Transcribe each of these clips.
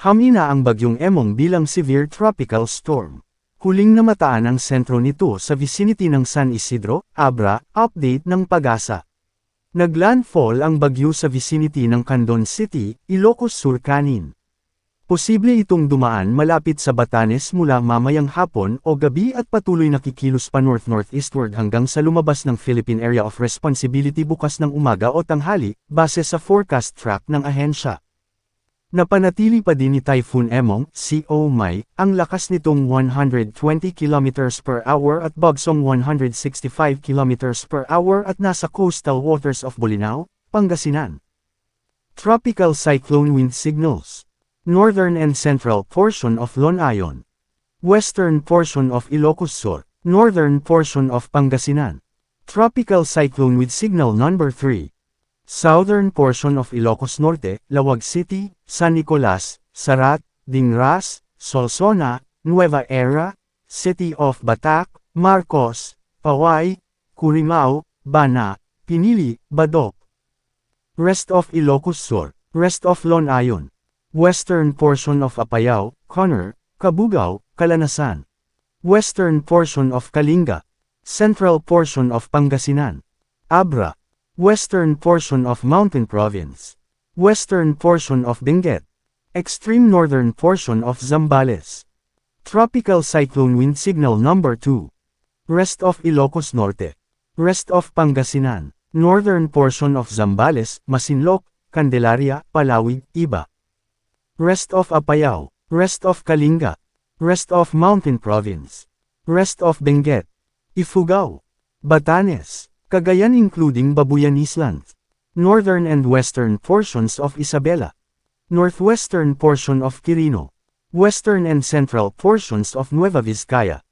Humina ang bagyong Emong bilang severe tropical storm. Huling namataan ang sentro nito sa vicinity ng San Isidro, Abra. Update ng Pag-asa. Naglandfall ang bagyo sa vicinity ng Candon City, Ilocos Sur kanin. Posible itong dumaan malapit sa Batanes mula mamayang hapon o gabi at patuloy na kikilos pa north-northeastward hanggang sa lumabas ng Philippine Area of Responsibility bukas ng umaga o tanghali, base sa forecast track ng ahensya. Napanatili pa din ni Typhoon Emong, COMI, ang lakas nitong 120 km per hour at bagsong 165 km per hour at nasa coastal waters of Bolinao, Pangasinan. Tropical cyclone wind signals. Northern and central portion of Lonayon. Western portion of Ilocos Sur. Northern portion of Pangasinan. Tropical cyclone with signal number 3. Southern portion of Ilocos Norte, Lawag City, San Nicolas, Sarat, Dingras, Solsona, Nueva Era, City of Batac, Marcos, Paway, Curimao, Bana, Pinili, Badok. Rest of Ilocos Sur. Rest of Lonayon. Western portion of Apayao, Conor, Cabugao, Calanasan. Western portion of Kalinga. Central portion of Pangasinan. Abra. Western portion of Mountain Province. Western portion of Benguet. Extreme northern portion of Zambales. Tropical cyclone wind signal number 2. Rest of Ilocos Norte. Rest of Pangasinan. Northern portion of Zambales, Masinloc, Candelaria, Palawig, Iba. Rest of Apayao. Rest of Kalinga. Rest of Mountain Province. Rest of Benguet. Ifugao. Batanes. Cagayan including Babuyan Island. Northern and western portions of Isabela. Northwestern portion of Quirino. Western and central portions of Nueva Vizcaya.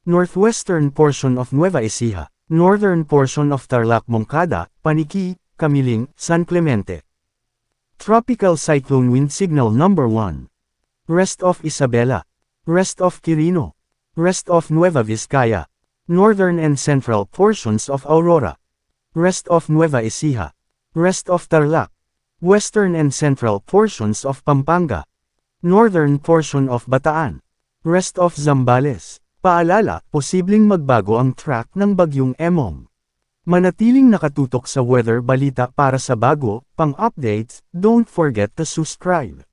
Northwestern portion of Nueva Ecija. Northern portion of Tarlac Moncada, Paniqui, Camiling, San Clemente. Tropical cyclone wind signal number 1. Rest of Isabela. Rest of Quirino. Rest of Nueva Vizcaya. Northern and central portions of Aurora. Rest of Nueva Ecija. Rest of Tarlac. Western and central portions of Pampanga. Northern portion of Bataan. Rest of Zambales. Paalala, posibleng magbago ang track ng bagyong Emong. Manatiling nakatutok sa weather balita para sa bago pang updates, don't forget to subscribe.